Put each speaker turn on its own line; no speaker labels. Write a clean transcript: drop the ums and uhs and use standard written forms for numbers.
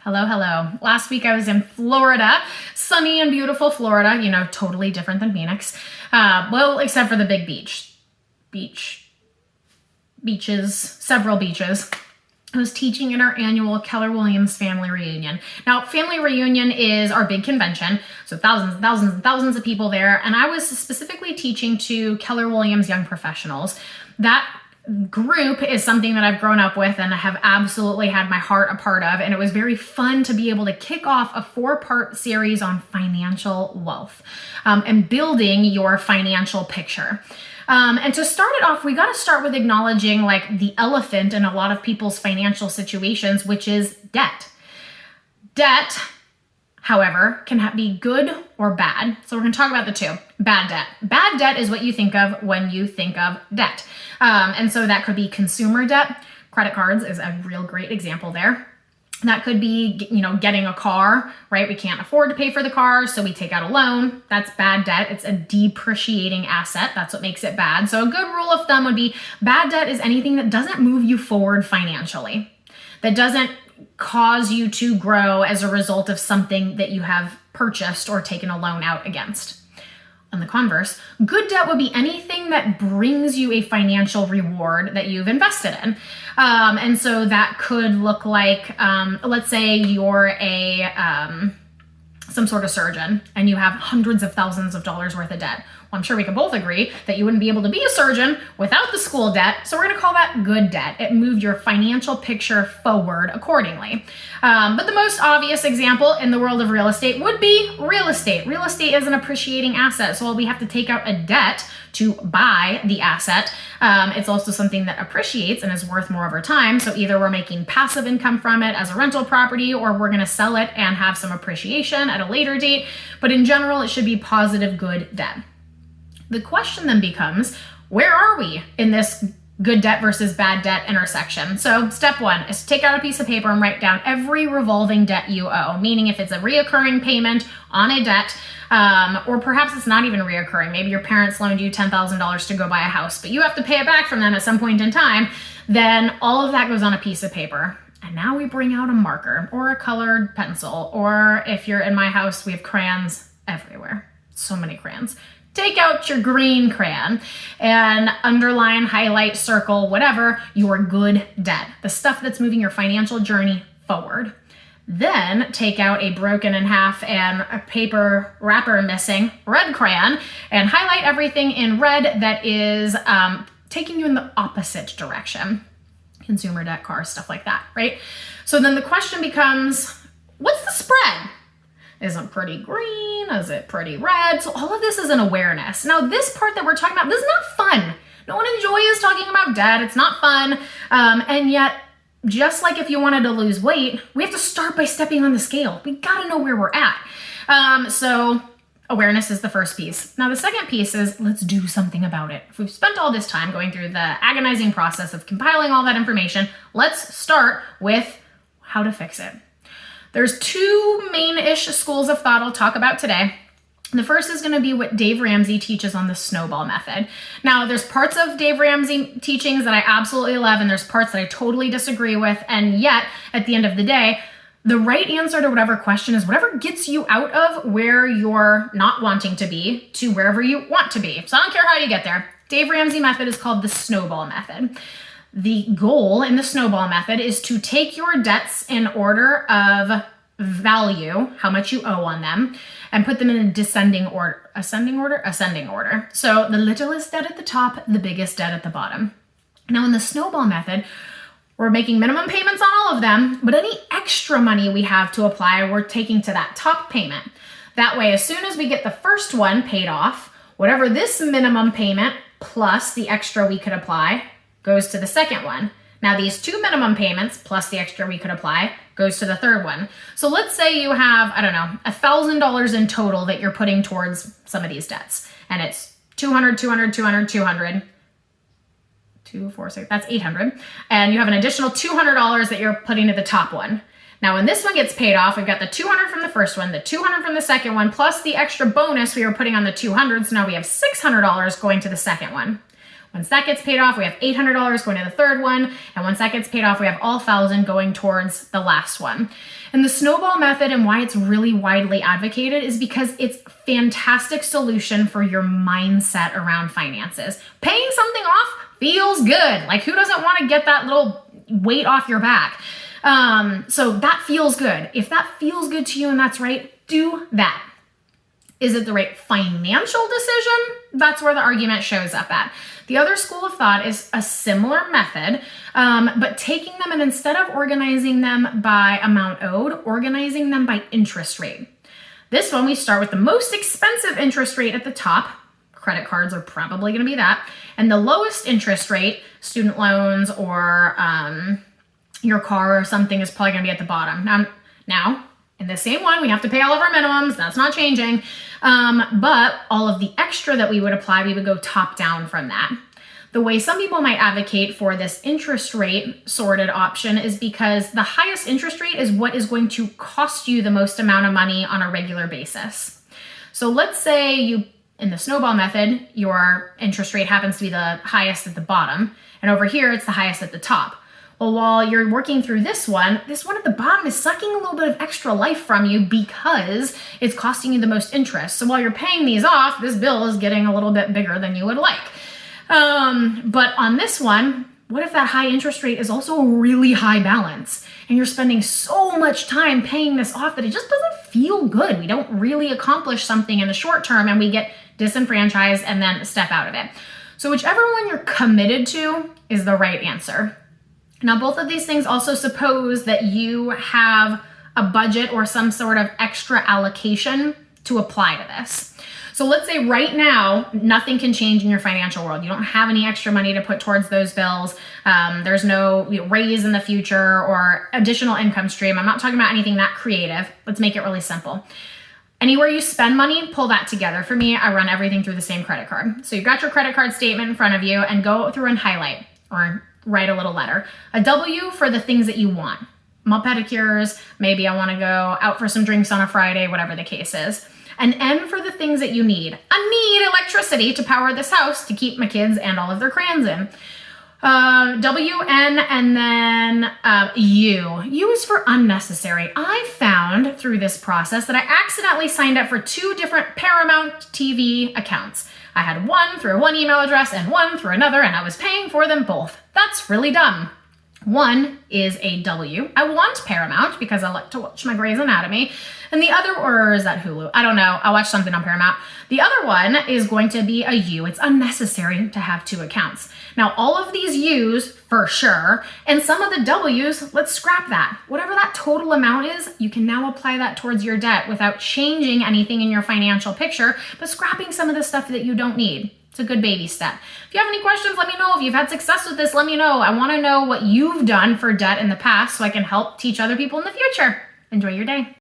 Hello, hello. Last week I was in Florida, sunny and beautiful Florida, totally different than Phoenix. Well, except for the big beaches, several beaches. I was teaching at our annual Keller Williams family reunion. Now, family reunion is our big convention, so thousands and thousands and thousands of people there, and I was specifically teaching to Keller Williams young professionals. That group is something that I've grown up with and I have absolutely had my heart a part of, and it was very fun to be able to kick off a 4-part series on financial wealth and building your financial picture. And to start it off, we got to start with acknowledging the elephant in a lot of people's financial situations, which is debt. Debt, however, can be good or bad. So we're going to talk about the two. Bad debt. Bad debt is what you think of when you think of debt. And so that could be consumer debt. Credit cards is a real great example there. That could be, getting a car, right? We can't afford to pay for the car, so we take out a loan. That's bad debt. It's a depreciating asset. That's what makes it bad. So a good rule of thumb would be bad debt is anything that doesn't move you forward financially, that doesn't cause you to grow as a result of something that you have purchased or taken a loan out against. On the converse, good debt would be anything that brings you a financial reward that you've invested in. And so that could look like, let's say you're some sort of surgeon and you have hundreds of thousands of dollars worth of debt. Well, I'm sure we can both agree that you wouldn't be able to be a surgeon without the school debt. So we're going to call that good debt. It moved your financial picture forward accordingly. But the most obvious example in the world of real estate would be real estate. Real estate is an appreciating asset. So while we have to take out a debt to buy the asset, it's also something that appreciates and is worth more over time. So either we're making passive income from it as a rental property, or we're going to sell it and have some appreciation at a later date. But in general, it should be positive, good debt. The question then becomes, where are we in this good debt versus bad debt intersection? So step one is to take out a piece of paper and write down every revolving debt you owe, meaning if it's a reoccurring payment on a debt, or perhaps it's not even reoccurring. Maybe your parents loaned you $10,000 to go buy a house, but you have to pay it back from them at some point in time. Then all of that goes on a piece of paper. And now we bring out a marker or a colored pencil, or if you're in my house, we have crayons everywhere. So many crayons. Take out your green crayon and underline, highlight, circle, whatever, your good debt, the stuff that's moving your financial journey forward. Then take out a broken in half and a paper wrapper missing red crayon and highlight everything in red that is taking you in the opposite direction. Consumer debt, cars, stuff like that, right? So then the question becomes, what's the spread? Is it pretty green? Is it pretty red? So all of this is an awareness. Now, this part that we're talking about, this is not fun. No one enjoys talking about debt. It's not fun. And yet, just like if you wanted to lose weight, we have to start by stepping on the scale. We got to know where we're at. So awareness is the first piece. Now, the second piece is let's do something about it. If we've spent all this time going through the agonizing process of compiling all that information, let's start with how to fix it. There's two main-ish schools of thought I'll talk about today. The first is going to be what Dave Ramsey teaches on the snowball method. Now, there's parts of Dave Ramsey teachings that I absolutely love, and there's parts that I totally disagree with. And yet, at the end of the day, the right answer to whatever question is whatever gets you out of where you're not wanting to be to wherever you want to be. So I don't care how you get there. Dave Ramsey method is called the snowball method. The goal in the snowball method is to take your debts in order of value, how much you owe on them, and put them in a descending order. Ascending order. So the littlest debt at the top, the biggest debt at the bottom. Now in the snowball method, we're making minimum payments on all of them, but any extra money we have to apply, we're taking to that top payment. That way, as soon as we get the first one paid off, whatever this minimum payment plus the extra we could apply goes to the second one. Now these two minimum payments plus the extra we could apply goes to the third one. So let's say you have, $1,000 in total that you're putting towards some of these debts. And it's 200, 200, 200, 200, 2, 4, 6, that's 800. And you have an additional $200 that you're putting to the top one. Now when this one gets paid off, we've got the 200 from the first one, the 200 from the second one, plus the extra bonus we were putting on the 200. So now we have $600 going to the second one. Once that gets paid off, we have $800 going to the third one. And once that gets paid off, we have all 1,000 going towards the last one. And the snowball method and why it's really widely advocated is because it's a fantastic solution for your mindset around finances. Paying something off feels good. Like, who doesn't want to get that little weight off your back? So that feels good. If that feels good to you and that's right, do that. Is it the right financial decision? That's where the argument shows up at. The other school of thought is a similar method, but taking them and instead of organizing them by amount owed, organizing them by interest rate. This one, we start with the most expensive interest rate at the top. Credit cards are probably going to be that. And the lowest interest rate, student loans or your car or something, is probably going to be at the bottom. Now, in the same one, we have to pay all of our minimums. That's not changing. But all of the extra that we would apply, we would go top down from that. The way some people might advocate for this interest rate sorted option is because the highest interest rate is what is going to cost you the most amount of money on a regular basis. So let's say in the snowball method, your interest rate happens to be the highest at the bottom, and over here, it's the highest at the top. Well, while you're working through this one at the bottom is sucking a little bit of extra life from you because it's costing you the most interest. So while you're paying these off, this bill is getting a little bit bigger than you would like. But on this one, what if that high interest rate is also a really high balance and you're spending so much time paying this off that it just doesn't feel good? We don't really accomplish something in the short term and we get disenfranchised and then step out of it. So whichever one you're committed to is the right answer. Now, both of these things also suppose that you have a budget or some sort of extra allocation to apply to this. So let's say right now, nothing can change in your financial world. You don't have any extra money to put towards those bills. There's no raise in the future or additional income stream. I'm not talking about anything that creative. Let's make it really simple. Anywhere you spend money, pull that together. For me, I run everything through the same credit card. So you've got your credit card statement in front of you and go through and highlight or write a little letter. A W for the things that you want. Pedicures, maybe I want to go out for some drinks on a Friday, whatever the case is. An N for the things that you need. I need electricity to power this house to keep my kids and all of their crayons in. W, N, and then U. U is for unnecessary. I found through this process that I accidentally signed up for 2 different Paramount TV accounts. I had one through one email address and one through another, and I was paying for them both. That's really dumb. One is a W. I want Paramount because I like to watch my Grey's Anatomy. And the other, or is that Hulu? I don't know. I'll watch something on Paramount. The other one is going to be a U. It's unnecessary to have 2 accounts. Now, all of these U's for sure, and some of the W's, let's scrap that. Whatever that total amount is, you can now apply that towards your debt without changing anything in your financial picture, but scrapping some of the stuff that you don't need. It's a good baby step. If you have any questions, let me know. If you've had success with this, let me know. I want to know what you've done for debt in the past so I can help teach other people in the future. Enjoy your day.